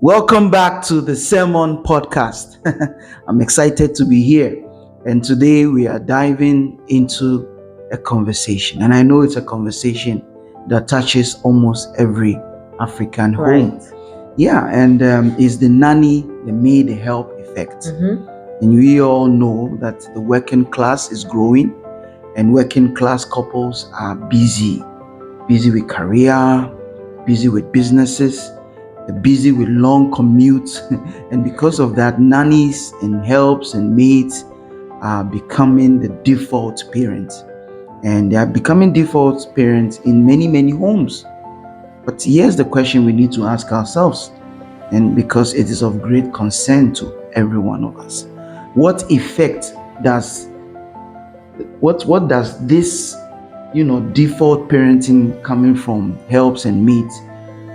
Welcome back to the Sermon Podcast. I'm excited to be here. And today we are diving into a conversation. And I know it's a conversation that touches almost every African home. Yeah, and it's the nanny, the maid, the help effect. And we all know that the working class is growing, and working class couples are busy with career, busy with businesses, busy with long commutes. And because of that, nannies and helps and maids are becoming the default parents. And they are becoming default parents in many homes. But here's the question we need to ask ourselves, and because it is of great concern to every one of us. What effect does what does this default parenting coming from helps and maids,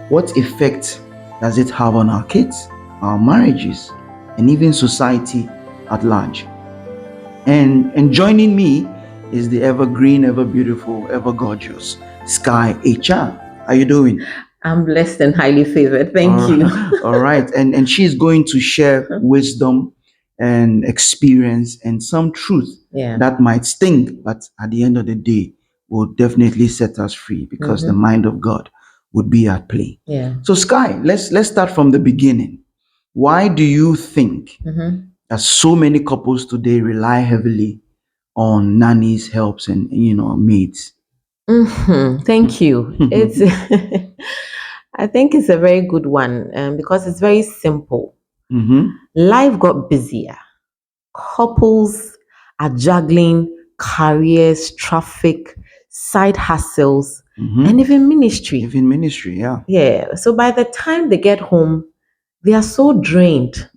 what effect does it have on our kids, our marriages, and even society at large? And joining me is the evergreen, ever beautiful, ever gorgeous Sky HR. How you doing? I'm blessed and highly favored. Thank you. All right. And she's going to share wisdom and experience and some truth that might sting, but at the end of the day will definitely set us free because the mind of God would be at play. So Sky, let's start from the beginning. Why do you think that so many couples today rely heavily on nannies, helps, and maids? Thank you. It's I think it's a very good one because it's very simple. Life got busier. Couples are juggling careers, traffic, side hustles, and even ministry. Yeah. So by the time they get home, they are so drained.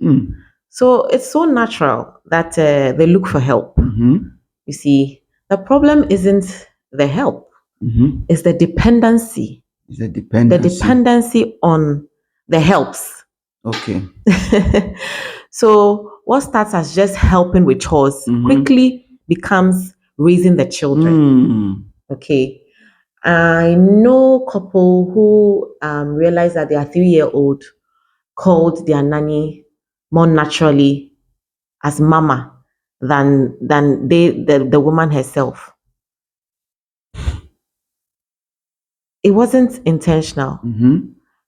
So it's so natural that they look for help. You see, the problem isn't the help, it's the dependency. The dependency on the helps. Okay. So what starts as just helping with chores quickly becomes raising the children. Okay. I know a couple who realized that their 3-year-old called their nanny more naturally as mama than the woman herself. It wasn't intentional.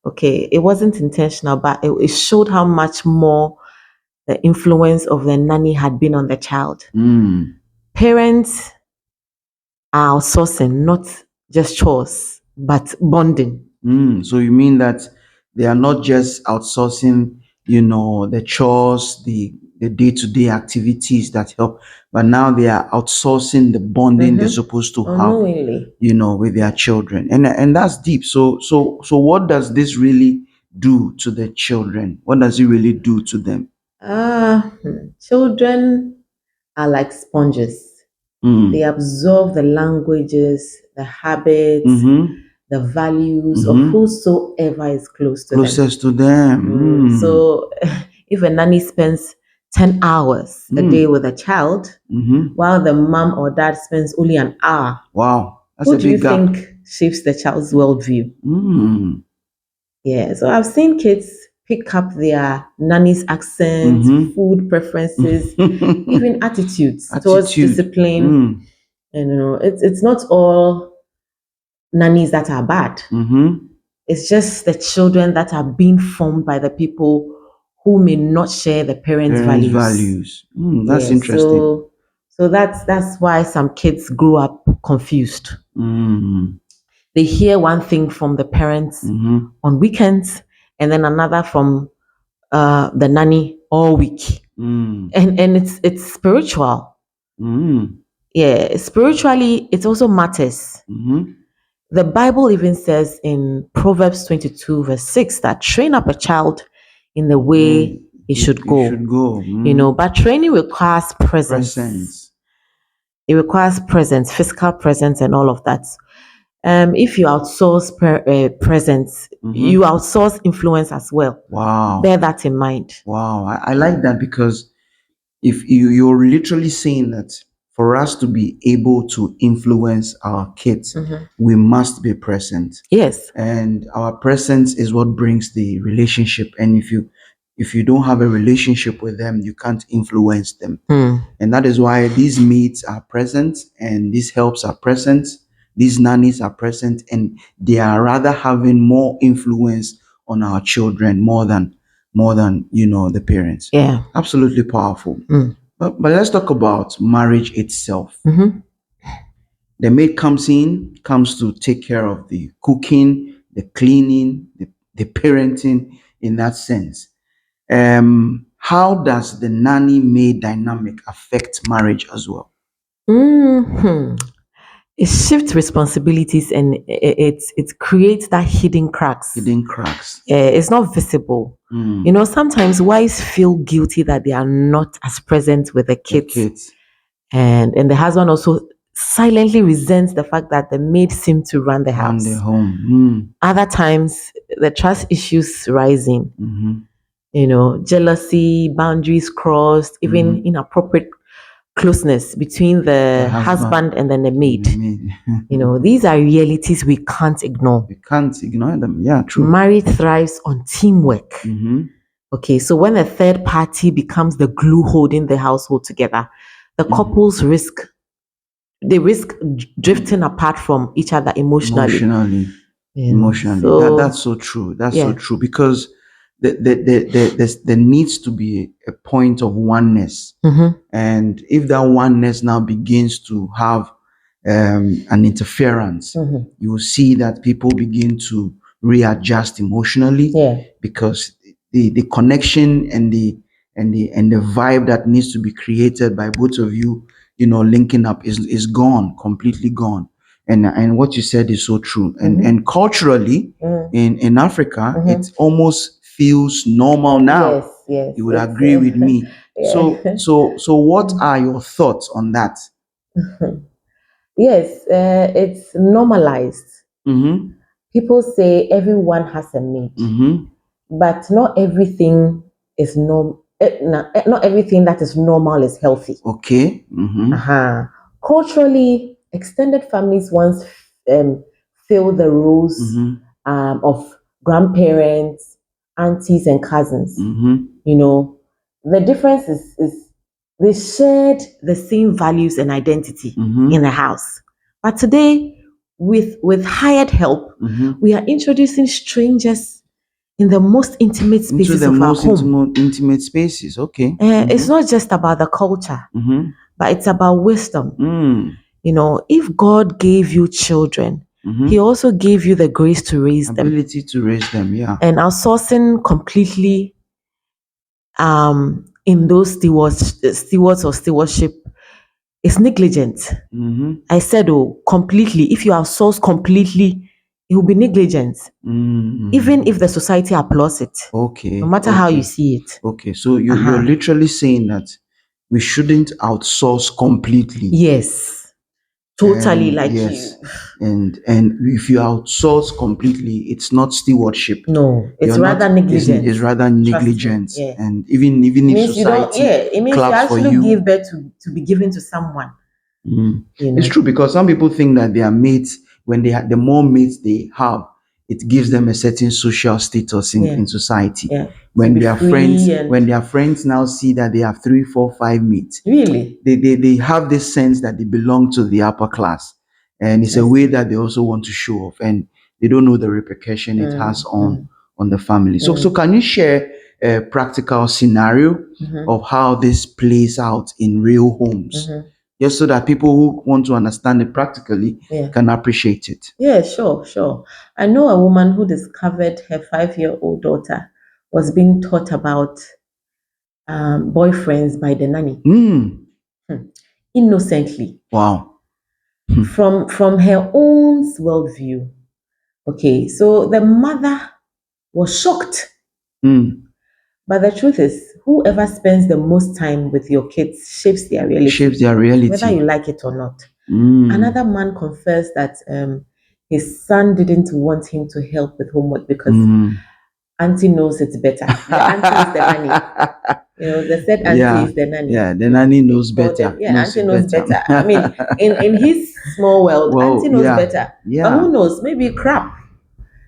Okay, it wasn't intentional, but it showed how much more the influence of the nanny had been on the child. Parents are outsourcing, not just chores, but bonding. So you mean that they are not just outsourcing, the chores, the day-to-day activities that help, but now they are outsourcing the bonding they're supposed to have, with their children, and that's deep. So what does this really do to the children? What does it really do to them? Children are like sponges. They absorb the languages, the habits, the values of whosoever is closest to them. So if a nanny spends 10 hours a day with a child, while the mom or dad spends only an hour, wow, that's who a do you big gap. think shapes the child's worldview? Yeah, so I've seen kids pick up their nanny's accent, food preferences, even attitudes towards discipline. And it's not all nannies that are bad. It's just the children that are being formed by the people who may not share the parents' values. That's interesting. So that's why some kids grow up confused. They hear one thing from the parents on weekends, and then another from the nanny all week. And it's spiritual. Yeah, spiritually, it also matters. The Bible even says in Proverbs 22, verse 6, that train up a child in the way he should go. But training requires presence. It requires presence, physical presence, and all of that. If you outsource presence, you outsource influence as well. Wow. Bear that in mind. Wow. I like that, because if you're literally saying that for us to be able to influence our kids, we must be present. Yes. And our presence is what brings the relationship. And if you don't have a relationship with them, you can't influence them. And that is why these maids are present, and these helps are present, these nannies are present, and they are rather having more influence on our children more than the parents. Yeah. Absolutely powerful. But let's talk about marriage itself. The maid comes to take care of the cooking, the cleaning, the parenting in that sense. How does the nanny maid dynamic affect marriage as well? hmm It shifts responsibilities, and it creates that hidden cracks. Hidden cracks. It's not visible. Sometimes wives feel guilty that they are not as present with the kids. And the husband also silently resents the fact that the maid seems to run the house. Run the home. Other times, the trust issues rising. Jealousy, boundaries crossed, even inappropriate closeness between the husband and then the maid. These are realities we can't ignore. We can't ignore them. Yeah, true. Marriage thrives on teamwork. Okay, so when a third party becomes the glue holding the household together, the couples risk drifting apart from each other emotionally. That's so true. That's so true, because there needs to be a point of oneness. And if that oneness now begins to have an interference, you will see that people begin to readjust emotionally, because the connection and the vibe that needs to be created by both of you, linking up is gone, completely gone. And what you said is so true. And culturally, in Africa, it almost feels normal now. Yes. You would agree with me. So what are your thoughts on that? Yes, it's normalized. People say everyone has a maid, but not everything is not everything that is normal is healthy. Okay. Culturally, extended families once fill the roles of grandparents, aunties, and cousins. The difference is they shared the same values and identity in the house. But today, with hired help, we are introducing strangers in the most intimate spaces of our home. Intimate spaces. Okay. It's not just about the culture, but it's about wisdom. If God gave you children, He also gave you the grace to raise them. Ability to raise them, yeah. And outsourcing completely in those stewards or stewardship is negligent. I said, completely. If you outsource completely, it will be negligent. Even if the society applauds it. Okay. No matter how you see it. Okay. So you're literally saying that we shouldn't outsource completely. Yes. Totally, And if you outsource completely, it's not stewardship. No, it's rather negligent. It's rather negligent. And even if society it means claps you for actually you, give birth to be given to someone. It's true, because some people think that their mates, when the more mates they have, it gives them a certain social status in society. When their friends now see that they have 3, 4, 5 mates, really, they have this sense that they belong to the upper class, and it's a way that they also want to show off, and they don't know the repercussion it has on the family. So can you share a practical scenario of how this plays out in real homes? Just so that people who want to understand it practically can appreciate it. Yeah, sure. I know a woman who discovered her 5-year-old daughter was being taught about boyfriends by the nanny. Innocently. Wow. From her own worldview. Okay, so the mother was shocked. But the truth is, whoever spends the most time with your kids shapes their reality. Whether you like it or not. Another man confessed that his son didn't want him to help with homework because auntie knows it better. The auntie is the nanny. The said auntie Yeah, is the nanny. yeah, the nanny They knows call them, better. yeah, Knows auntie it knows better. better. I mean, in his small world, Well, auntie knows yeah, better. But yeah. who knows? Maybe crap.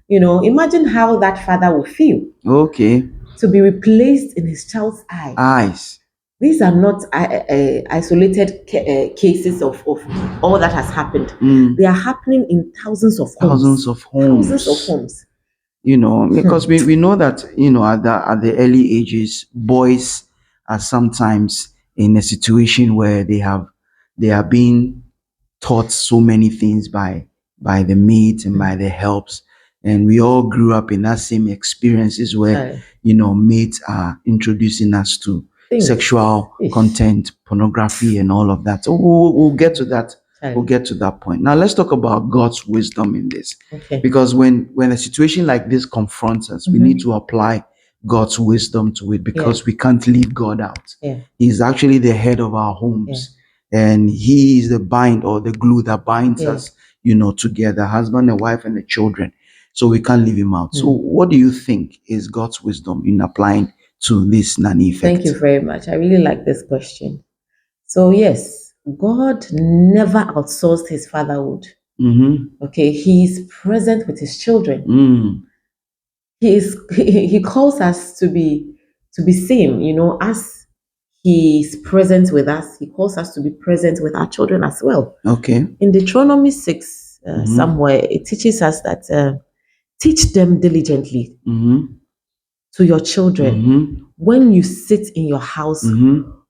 Imagine how that father will feel Okay. to be replaced in his child's eye. Eyes. These are not isolated cases of all that has happened. They are happening in thousands of Thousands homes. of Thousands of homes. homes. Because we know that, at the early ages, boys are sometimes in a situation where they are being taught so many things by the maids and by the helps, and we all grew up in that same experiences where Child. maids are introducing us to Things. sexual Ish. content, pornography, and all of that. So we'll get to that. Child. We'll get to that point. Now let's talk about God's wisdom in this. Okay. Because when a situation like this confronts us, we need to apply God's wisdom to it, because we can't leave God out. Yeah. He's actually the head of our homes, and He is the bind or the glue that binds us, together, husband and wife and the children. So we can't leave Him out. So what do you think is God's wisdom in applying to this nanny effect? Thank you very much. I really like this question. So yes, God never outsourced His fatherhood. Okay, He is present with His children. He calls us to be same, as He is present with us. He calls us to be present with our children as well. Okay. In Deuteronomy 6, somewhere, it teaches us that teach them diligently to your children. When you sit in your house,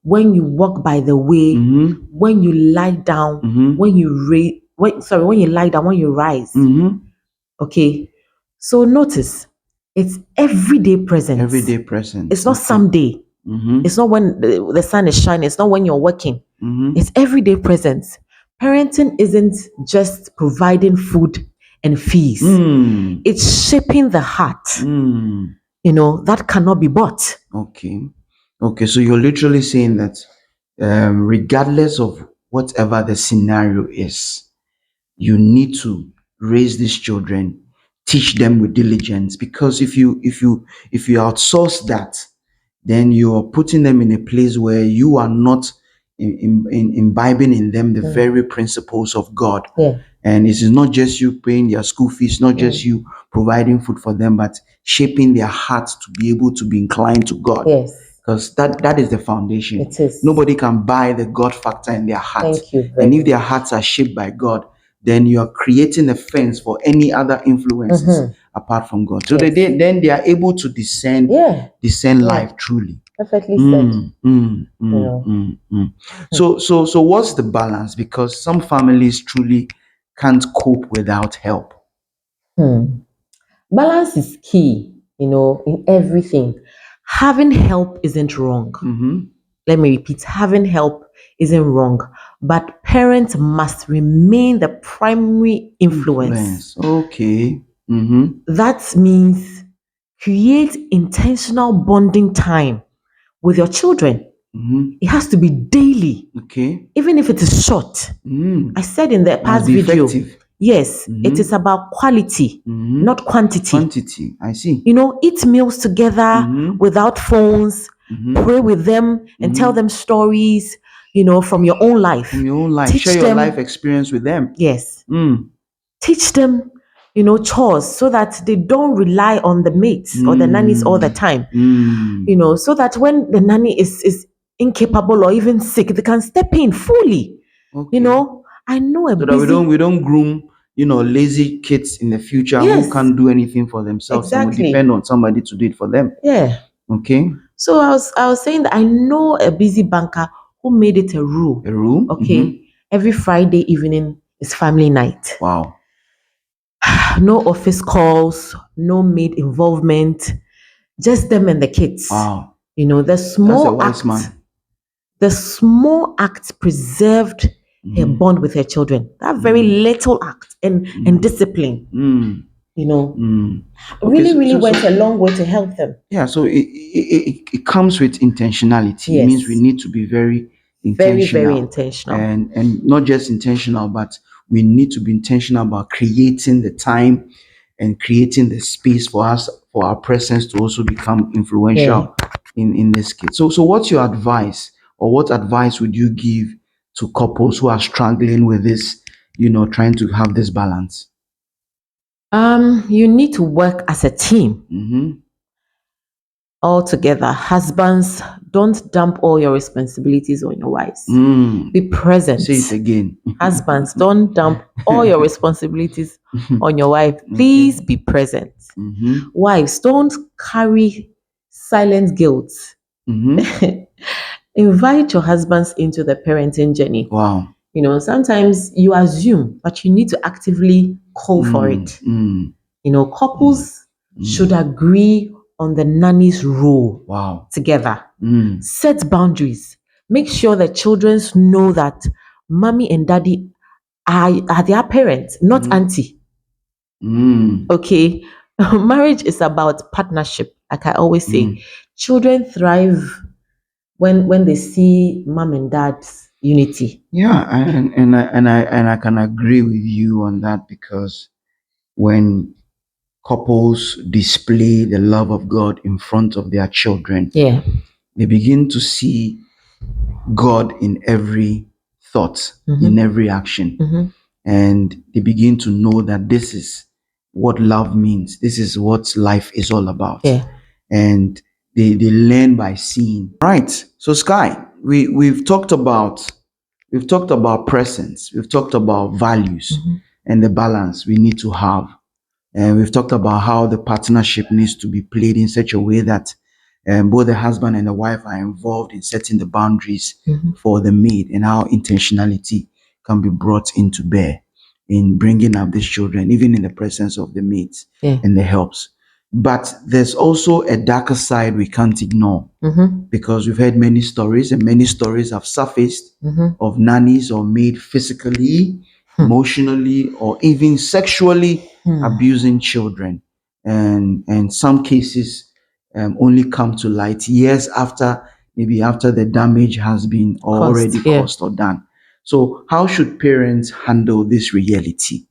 when you walk by the way, when you lie down, when you when you lie down, when you rise. Okay. So notice, it's everyday presence. Everyday presence. It's not someday. It's not when the sun is shining. It's not when you're working. It's everyday presence. Parenting isn't just providing food and fees. It's shaping the heart. That cannot be bought. Okay. So you're literally saying that, regardless of whatever the scenario is, you need to raise these children, teach them with diligence, because if you outsource that, then you're putting them in a place where you are not imbibing in them the very principles of God. And it is not just you paying their school fees, not just you providing food for them, but shaping their hearts to be able to be inclined to God. Because that is the foundation. It is. Nobody can buy the God factor in their heart. Thank you very And if their hearts are shaped by God, then you are creating a fence for any other influences apart from God. So then they are able to discern life truly. Perfectly said. So what's the balance? Because some families truly can't cope without help. Balance is key, in everything. Having help isn't wrong. Let me repeat, having help isn't wrong, but parents must remain the primary influence. Okay. That means create intentional bonding time with your children. It has to be daily. Okay. Even if it is short. I said in the past video, effective. Yes, it is about quality, not quantity. Quantity, I see. Eat meals together without phones, pray with them and tell them stories, from your own life. From your own life. Teach Share your them, life experience with them. Yes. Teach them, chores so that they don't rely on the maids or the nannies all the time. So that when the nanny is incapable or even sick, they can step in fully. Okay. I know So that we don't groom, lazy kids in the future Yes. who can't do anything for themselves and will depend on somebody to do it for them. Yeah. Okay. So I was saying that I know a busy banker who made it a rule. A rule? Okay. Every Friday evening is family night. Wow. No office calls, no maid involvement, just them and the kids. Wow. The small That's a wise man. The small act preserved her bond with her children. That very little act and discipline. Really went a long way to help them. Yeah, so it comes with intentionality. Yes. It means we need to be very intentional. Very intentional. And not just intentional, but we need to be intentional about creating the time and creating the space for for our presence to also become Yeah. influential in this kid. So what's your advice, or what advice would you give to couples who are struggling with this, trying to have this balance? You need to work as a team Mm-hmm. all together. Husbands, don't dump all your responsibilities on your wives. Mm. Be present. Say it again. Husbands, don't dump all your responsibilities on your wife. Please be present. Mm-hmm. Wives, don't carry silent guilt. Mm-hmm. Invite your husbands into the parenting journey. Wow. Sometimes you assume, but you need to actively call for it. Mm. Couples should agree on the nanny's role Wow. together. Mm. Set boundaries. Make sure the children know that mommy and daddy are their parents, not auntie. Mm. Okay. Marriage is about partnership, like I always say. Children thrive when they see mom and dad's unity. Yeah, and I can agree with you on that, because when couples display the love of God in front of their children, Yeah. they begin to see God in every thought, in every action. And they begin to know that this is what love means. This is what life is all about. Yeah. And they learn by seeing. Right. So Sky, we've talked about presence, we've talked about values and the balance we need to have. And we've talked about how the partnership needs to be played in such a way that both the husband and the wife are involved in setting the boundaries for the maid, and how intentionality can be brought into bear in bringing up these children, even in the presence of the maids Yeah. and the helps. But there's also a darker side we can't ignore, because we've heard many stories, and many stories have surfaced of nannies or maid physically, emotionally, or even sexually abusing children. And some cases only come to light years after, maybe after the damage has been already Yeah. caused or done. So how should parents handle this reality?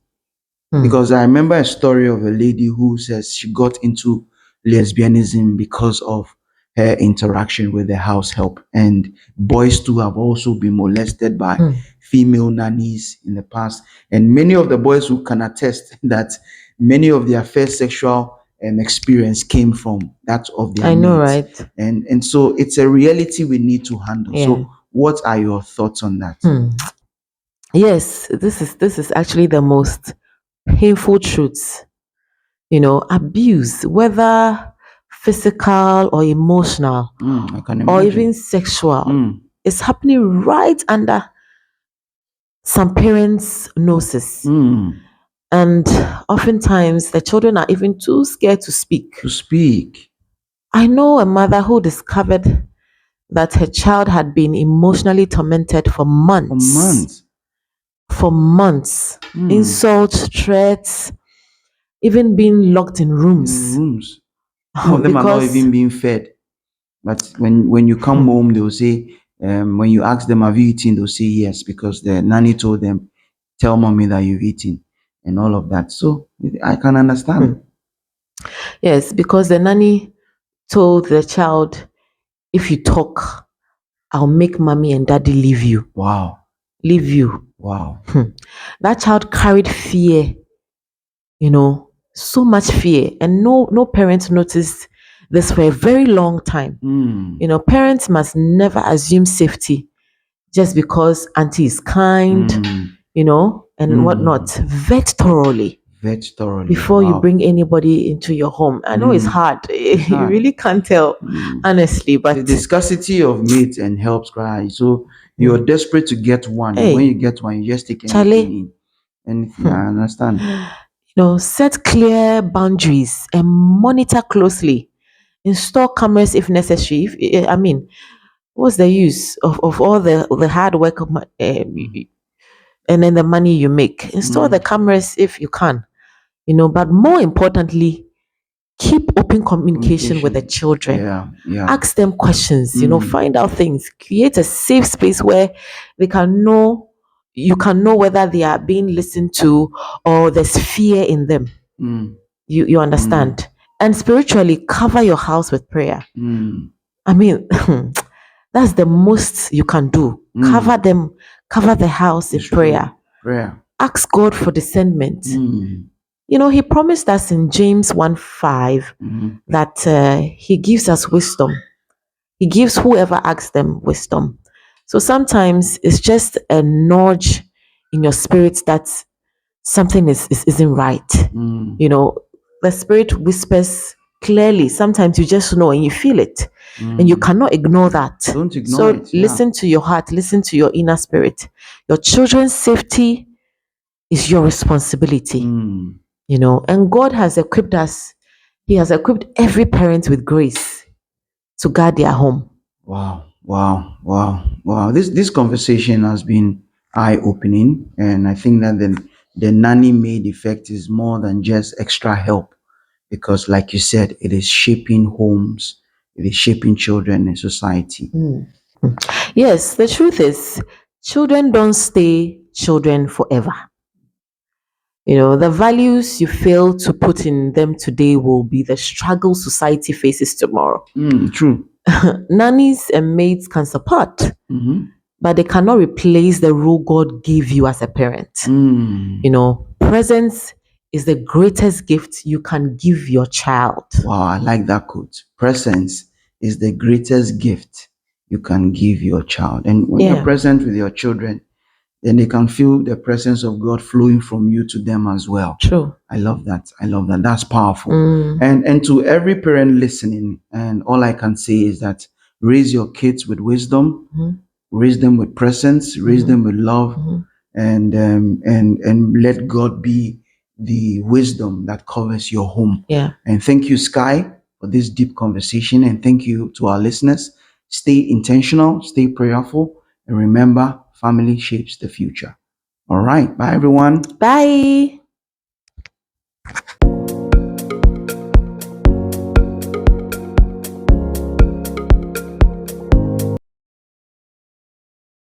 Because I remember a story of a lady who says she got into lesbianism because of her interaction with the house help. And boys too have also been molested by female nannies in the past. And many of the boys who can attest that many of their first sexual experience came from that of their I know, mates. right? And so it's a reality we need to handle. Yeah. So what are your thoughts on that? Yes, this is actually the most painful truth. Abuse, whether physical or emotional I can or imagine. even sexual, is happening right under some parents' noses. And oftentimes the children are even too scared to speak. To speak. I know a mother who discovered that her child had been emotionally tormented for months. For months. For months. Insults, threats, even being locked in rooms. Some of them are not Because even being fed. But when you come home, they'll say, when you ask them, have you eaten? They'll say yes, because the nanny told them, tell mommy that you've eaten, and all of that. So I can understand. Yes, because the nanny told the child, if you talk, I'll make mommy and daddy leave you. Wow. Leave you. Wow. That child carried fear, so much fear. And no parent noticed this for a very long time. Parents must never assume safety just because auntie is kind, and whatnot. Vet thoroughly before you Wow. bring anybody into your home. I know it's hard. You really can't tell, honestly. But the scarcity of mates and helps cry. So you're desperate to get one. And when you get one, you just take anything Charlie, in. Anything. I understand. set clear boundaries and monitor closely. Install cameras if necessary. I mean, what's the use of all the hard work of and then the money you make? Install the cameras if you can. But more importantly, keep open communication with the children. Yeah. Ask them questions, find out things. Create a safe space where they can know, you can know whether they are being listened to or there's fear in them. You understand? And spiritually, cover your house with prayer. I mean, that's the most you can do. Cover them, cover the house in prayer. Prayer. Ask God for discernment. You know, He promised us in James 1:5 that He gives us wisdom. He gives whoever asks them wisdom. So sometimes it's just a nudge in your spirit that something isn't right. You know, the spirit whispers clearly. Sometimes you just know and you feel it, and you cannot ignore that. Don't ignore so it. Yeah. Listen to your heart, listen to your inner spirit. Your children's safety is your responsibility. You know, and God has equipped us. He has equipped every parent with grace to guard their home. Wow. This conversation has been eye-opening, and I think that the nanny maid effect is more than just extra help, because, like you said, it is shaping homes, it is shaping children and society. Yes, the truth is, children don't stay children forever. You know, the values you fail to put in them today will be the struggle society faces tomorrow. True. Nannies and maids can support, but they cannot replace the role God gave you as a parent. You know, presence is the greatest gift you can give your child. Wow, I like that quote. Presence is the greatest gift you can give your child. And when you're present with your children, then they can feel the presence of God flowing from you to them as well. True. I love that. That's powerful. And to every parent listening, and all I can say is that raise your kids with wisdom, raise them with presence, raise them with love, and let God be the wisdom that covers your home. Yeah. And thank you, Sky, for this deep conversation, and thank you to our listeners. Stay intentional, stay prayerful, and remember, family shapes the future. All right. Bye, everyone. Bye.